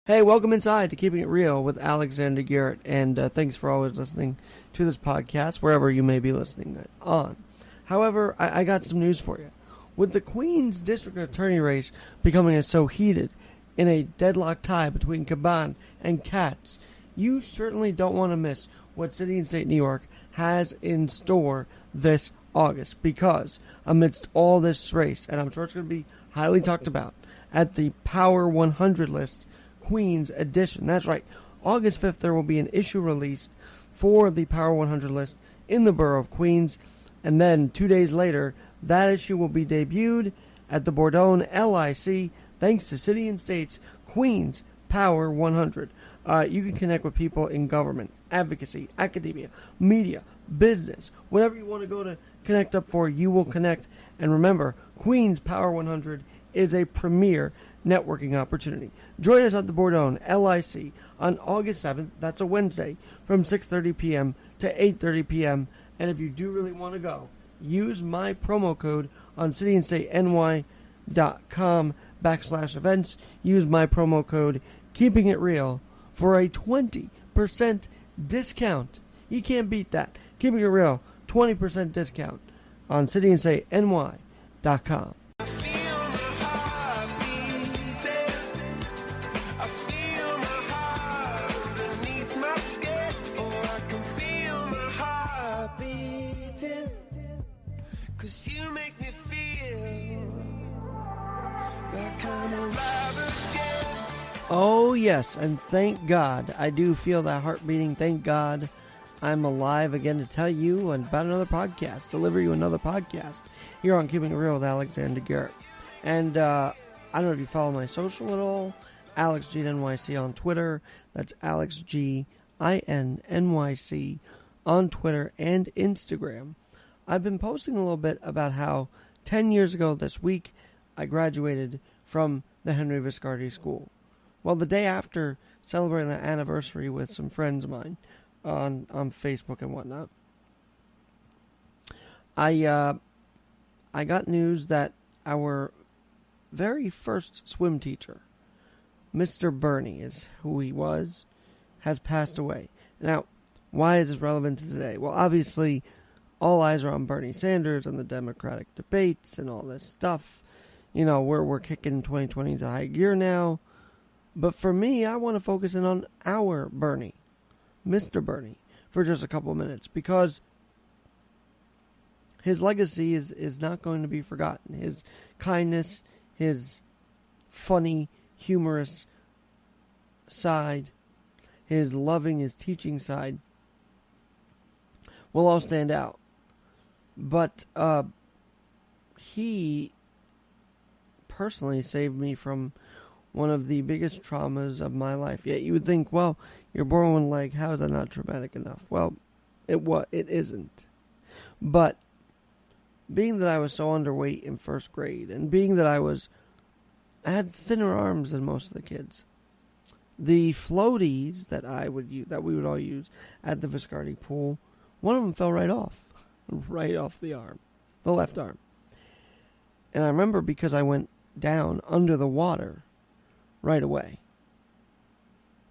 Hey, welcome inside to Keeping It Real with Alexander Garrett, and thanks for always listening to this podcast, wherever you may be listening on. However, I got some news for you. With the Queens District Attorney race becoming so heated in a deadlock tie between Caban and Katz, you certainly don't want to miss what City and State New York has in store this August, because amidst all this race, and I'm sure it's going to be highly talked about, at the Power 100 list, Queens edition. That's right. August 5th, there will be an issue released for the Power 100 list in the borough of Queens. And then 2 days later, that issue will be debuted at the Bordeaux LIC, thanks to City and State's Queens Power 100. You can connect with people in government, advocacy, academia, media, business, whatever you want to go to connect up for, you will connect. And remember, Queens Power 100 is a premier networking opportunity. Join us at the Bordeaux LIC on August 7th. That's a Wednesday from 6:30 p.m. to 8:30 p.m. And if you do really want to go, use my promo code on cityandstateny.com/events. Use my promo code Keeping It Real for a 20% discount. You can't beat that. Keeping It Real, 20% discount on cityandstateny.com. Oh, yes, and thank God. I do feel that heart beating. Thank God I'm alive again to tell you about another podcast, deliver you another podcast here on Keeping It Real with Alexander Garrett. And I don't know if you follow my social at all. AlexGNYC on Twitter. That's AlexGINNYC on Twitter and Instagram. I've been posting a little bit about how 10 years ago this week I graduated from the Henry Viscardi School. Well, the day after celebrating that anniversary with some friends of mine on Facebook and whatnot, I got news that our very first swim teacher, Mr. Bernie is who he was, has passed away. Now, why is this relevant to today? Well, obviously, all eyes are on Bernie Sanders and the Democratic debates and all this stuff. You know, we're kicking 2020 into high gear now. But for me, I want to focus in on our Bernie, Mr. Bernie, for just a couple of minutes, because his legacy is not going to be forgotten. His kindness, his funny, humorous side, his loving, his teaching side will all stand out. But he personally saved me from one of the biggest traumas of my life. Yet you would think, well, you're born with one leg. How is that not traumatic enough? Well, it isn't. But being that I was so underweight in first grade, and being that I had thinner arms than most of the kids, the floaties that we would all use at the Viscardi pool, one of them fell right off the arm, the left arm. And I remember because I went down under the water right away.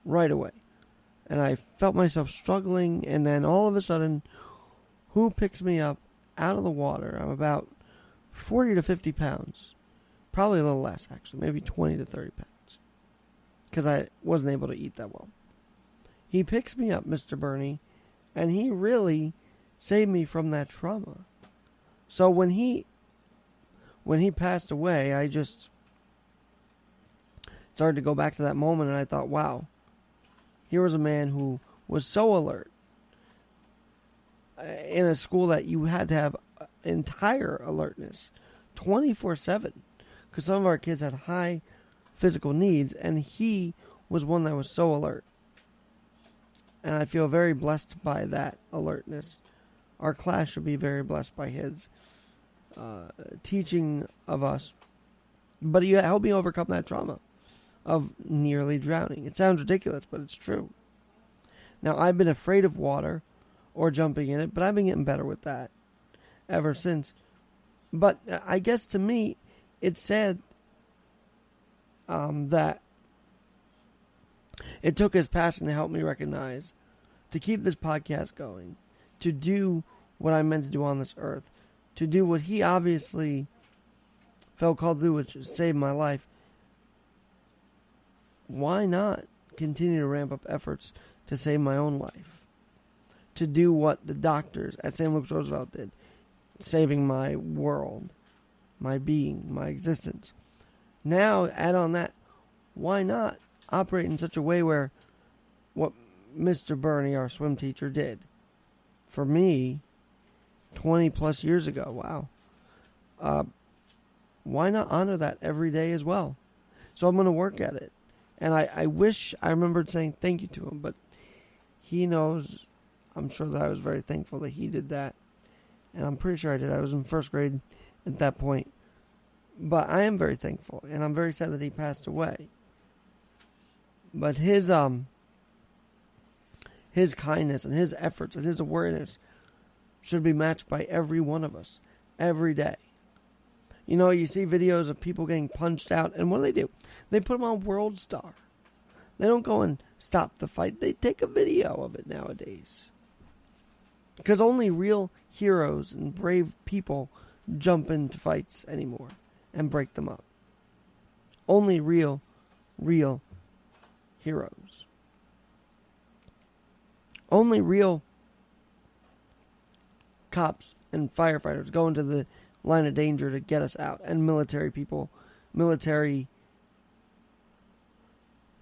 And I felt myself struggling, and then all of a sudden, who picks me up out of the water? I'm about 40 to 50 pounds. Probably a little less, actually. Maybe 20 to 30 pounds. Because I wasn't able to eat that well. He picks me up, Mr. Bernie, and he really saved me from that trauma. So when he passed away, I just started to go back to that moment, and I thought, wow, here was a man who was so alert in a school that you had to have entire alertness 24/7, because some of our kids had high physical needs, and he was one that was so alert. And I feel very blessed by that alertness. Our class should be very blessed by his teaching of us. But he helped me overcome that trauma of nearly drowning. It sounds ridiculous, but it's true. Now, I've been afraid of water or jumping in it, but I've been getting better with that ever since. But I guess to me, it's sad that It took his passing to help me recognize, to keep this podcast going, to do what I'm meant to do on this earth, to do what he obviously felt called to do, which is save my life. Why not continue to ramp up efforts to save my own life? To do what the doctors at St. Luke's Roosevelt did, saving my world, my being, my existence. Now, add on that, why not operate in such a way where what Mr. Burney, our swim teacher, did for me 20 plus years ago? Wow. Why not honor that every day as well? So I'm going to work at it. And I wish I remembered saying thank you to him, but he knows, I'm sure that I was very thankful that he did that. And I'm pretty sure I did. I was in first grade at that point. But I am very thankful, and I'm very sad that he passed away. But his kindness and his efforts and his awareness should be matched by every one of us every day. You know, you see videos of people getting punched out, and what do? They put them on World Star. They don't go and stop the fight. They take a video of it nowadays. Because only real heroes and brave people jump into fights anymore and break them up. Only real heroes. Only real cops and firefighters go into the line of danger to get us out. And military people, military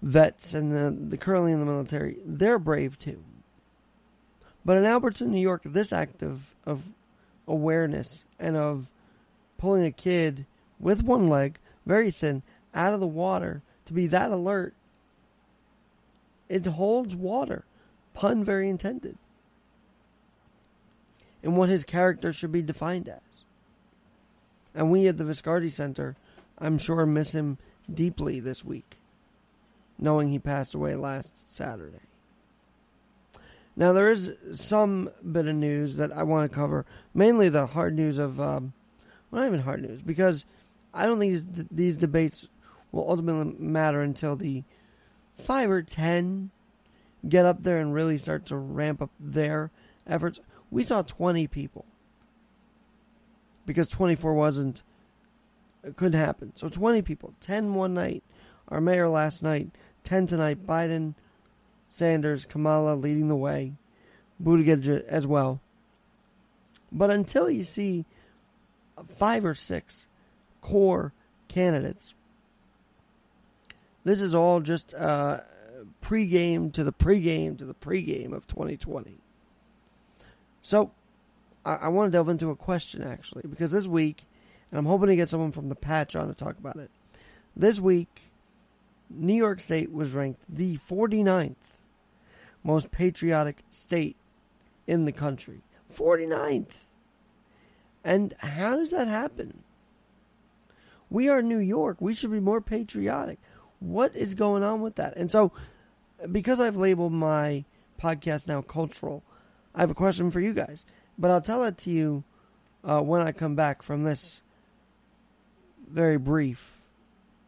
vets, and the currently in the military, they're brave too. But in Albertson, New York, this act of awareness and of pulling a kid with one leg, very thin, out of the water, to be that alert, it holds water. Pun very intended. And what his character should be defined as. And we at the Viscardi Center, I'm sure, miss him deeply this week, knowing he passed away last Saturday. Now, there is some bit of news that I want to cover, mainly the hard news of, well, not even hard news, because I don't think these debates will ultimately matter until the 5 or 10 get up there and really start to ramp up their efforts. We saw 20 people, because 24 it couldn't happen. So 20 people, 10 one night, our mayor last night, 10 tonight, Biden, Sanders, Kamala leading the way, Buttigieg as well. But until you see 5 or 6 core candidates, this is all just pregame to the pregame to the pregame of 2020. So I want to delve into a question, actually, because this week, and I'm hoping to get someone from the Patch on to talk about it. This week, New York State was ranked the 49th most patriotic state in the country. 49th. And how does that happen? We are New York. We should be more patriotic. What is going on with that? And so, because I've labeled my podcast now cultural, I have a question for you guys. But I'll tell it to you when I come back from this very brief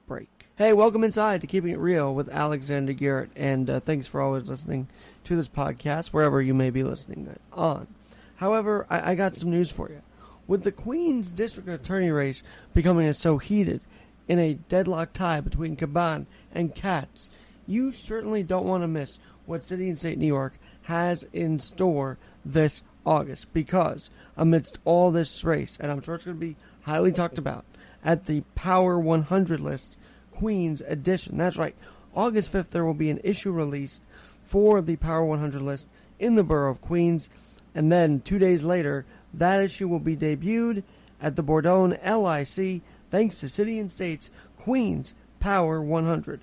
break. Hey, welcome inside to Keeping It Real with Alexander Garrett, and thanks for always listening to this podcast, wherever you may be listening on. However, I got some news for you. With the Queens District Attorney race becoming so heated in a deadlock tie between Caban and Katz, you certainly don't want to miss what City and State New York has in store this August, because amidst all this race, and I'm sure it's going to be highly talked about, at the Power 100 list, Queens edition. That's right. August 5th, there will be an issue released for the Power 100 list in the borough of Queens. And then 2 days later, that issue will be debuted at the Bordeaux LIC, thanks to City and State's Queens Power 100.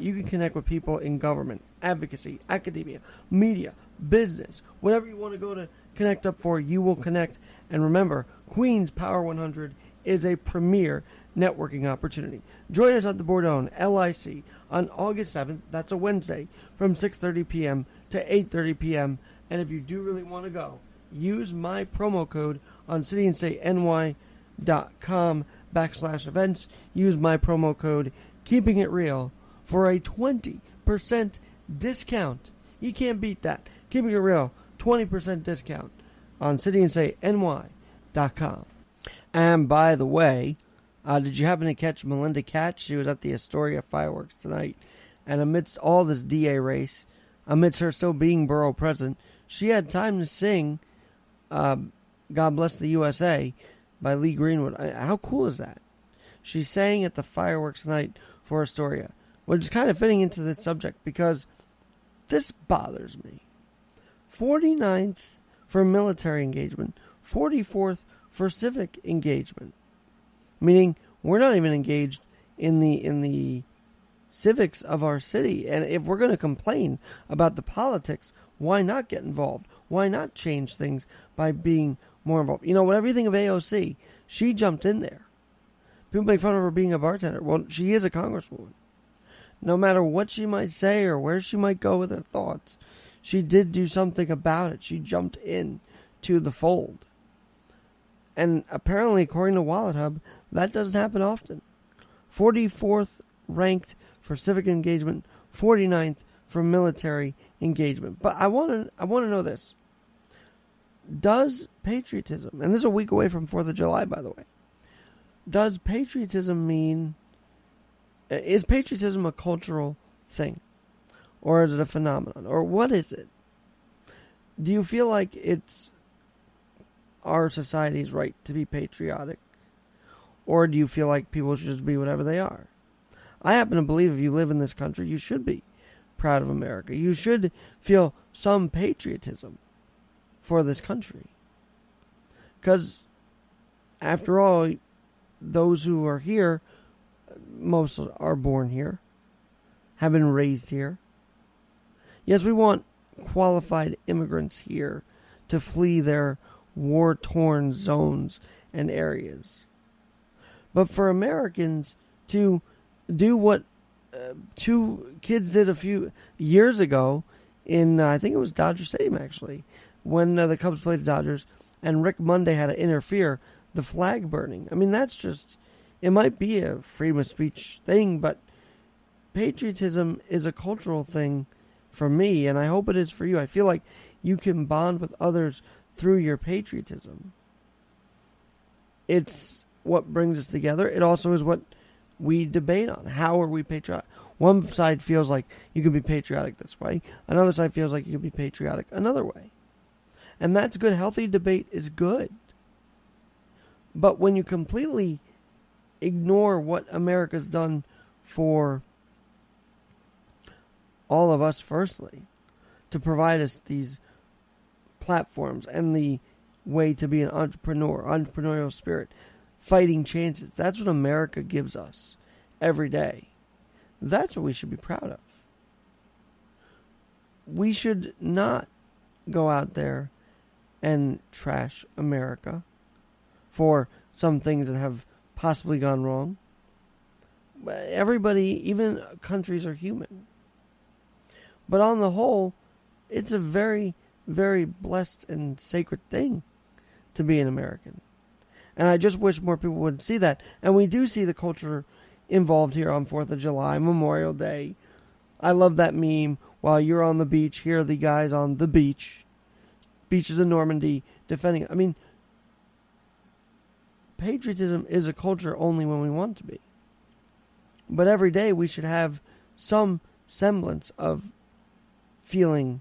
You can connect with people in government, advocacy, academia, media, business, whatever you want to go to connect up for, you will connect. And remember, Queens Power 100 is a premier networking opportunity. Join us at the Bordeaux LIC on August 7th. That's a Wednesday from 6:30 p.m. to 8:30 p.m. And if you do really want to go, use my promo code on cityandstateny.com/events. Use my promo code Keeping It Real for a 20% discount. You can't beat that. Keeping it real, 20% discount on cityandstayny.com. And by the way, did you happen to catch Melinda Katz? She was at the Astoria fireworks tonight. And amidst all this DA race, amidst her still being borough president, she had time to sing God Bless the USA by Lee Greenwood. How cool is that? She sang at the fireworks tonight for Astoria, which is kind of fitting into this subject because this bothers me. 49th for military engagement, 44th for civic engagement. Meaning we're not even engaged in the civics of our city. And if we're going to complain about the politics, why not get involved? Why not change things by being more involved? You know, whatever you think of AOC, she jumped in there. People make fun of her being a bartender. Well, she is a congresswoman. No matter what she might say or where she might go with her thoughts, she did do something about it. She jumped in to the fold. And apparently, according to Wallet Hub, that doesn't happen often. 44th ranked for civic engagement, 49th for military engagement. But I want to know this. Does patriotism, and this is a week away from 4th of July, by the way, does patriotism mean, is patriotism a cultural thing? Or is it a phenomenon? Or what is it? Do you feel like it's our society's right to be patriotic? Or do you feel like people should just be whatever they are? I happen to believe if you live in this country, you should be proud of America. You should feel some patriotism for this country. Because, after all, those who are here, most are born here, have been raised here. Yes, we want qualified immigrants here to flee their war-torn zones and areas. But for Americans to do what two kids did a few years ago in, I think it was Dodger Stadium actually, when the Cubs played the Dodgers, and Rick Monday had to interfere, the flag burning. I mean, that's just, it might be a freedom of speech thing, but patriotism is a cultural thing for me, and I hope it is for you. I feel like you can bond with others through your patriotism. It's what brings us together. It also is what we debate on. How are we patriotic? One side feels like you can be patriotic this way. Another side feels like you can be patriotic another way. And that's good. Healthy debate is good. But when you completely ignore what America's done for all of us, firstly, to provide us these platforms and the way to be an entrepreneurial spirit, fighting chances. That's what America gives us every day. That's what we should be proud of. We should not go out there and trash America for some things that have possibly gone wrong. Everybody, even countries, are human. But on the whole, it's a very, very blessed and sacred thing to be an American. And I just wish more people would see that. And we do see the culture involved here on 4th of July, Memorial Day. I love that meme. While you're on the beach, here are the guys on the beach. Beaches of Normandy defending. I mean, patriotism is a culture only when we want to be. But every day we should have some semblance of feeling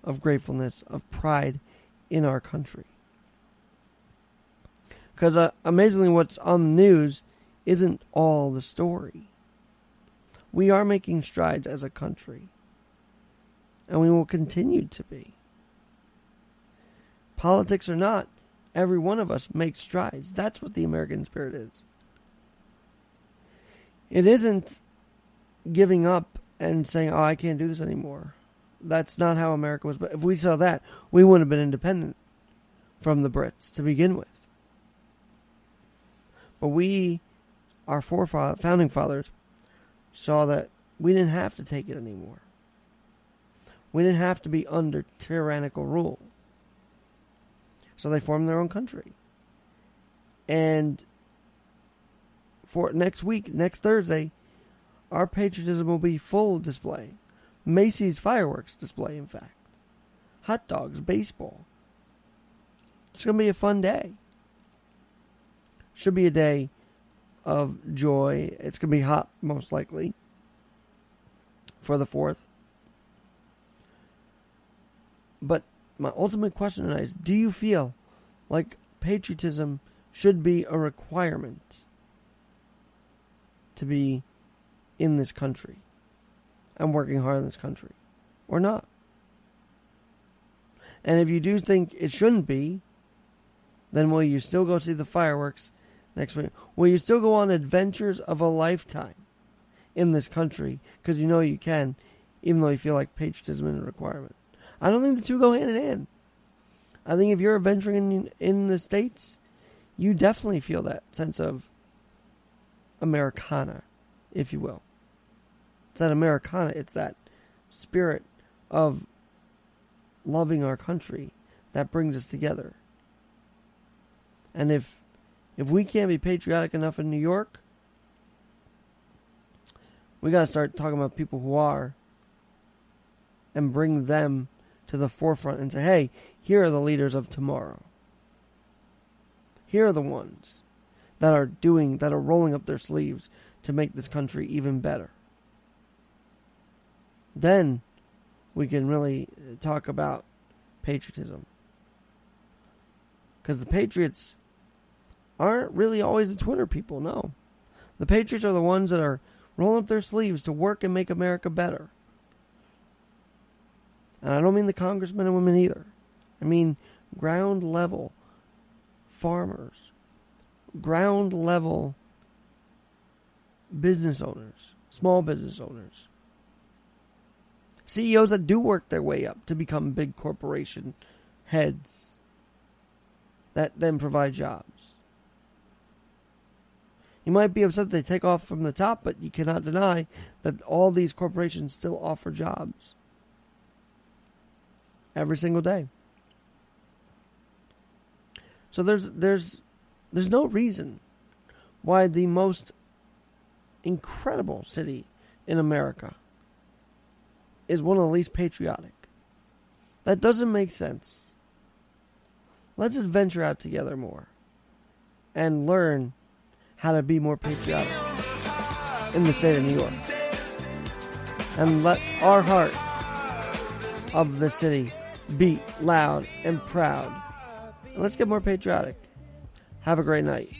of gratefulness, of pride in our country. Because amazingly, what's on the news isn't all the story. We are making strides as a country. And we will continue to be. Politics or not, every one of us makes strides. That's what the American spirit is. It isn't giving up and saying, oh, I can't do this anymore. That's not how America was. But if we saw that, we wouldn't have been independent from the Brits to begin with. But we, our founding fathers, saw that we didn't have to take it anymore. We didn't have to be under tyrannical rule. So they formed their own country. And for next week, next Thursday, our patriotism will be full display. Macy's fireworks display, in fact. Hot dogs, baseball. It's going to be a fun day. Should be a day of joy. It's going to be hot, most likely, for the 4th. But my ultimate question tonight is, do you feel like patriotism should be a requirement to be in this country and working hard in this country, or not? And if you do think it shouldn't be, then will you still go see the fireworks next week? Will you still go on adventures of a lifetime in this country? Because you know you can, even though you feel like patriotism is a requirement. I don't think the two go hand in hand. I think if you're adventuring in the States, you definitely feel that sense of Americana, if you will. It's that Americana. It's that spirit of loving our country that brings us together. And if we can't be patriotic enough in New York, we got to start talking about people who are and bring them to the forefront and say, hey, here are the leaders of tomorrow. Here are the ones that are rolling up their sleeves to make this country even better. Then we can really talk about patriotism. Because the patriots aren't really always the Twitter people, no. The patriots are the ones that are rolling up their sleeves to work and make America better. And I don't mean the congressmen and women either. I mean ground level farmers, ground level business owners, small business owners, CEOs that do work their way up to become big corporation heads that then provide jobs. You might be upset they take off from the top, but you cannot deny that all these corporations still offer jobs every single day. So there's no reason why the most incredible city in America is one of the least patriotic. That doesn't make sense. Let's just venture out together more and learn how to be more patriotic in the state of New York. And let our heart of the city beat loud and proud. And let's get more patriotic. Have a great night.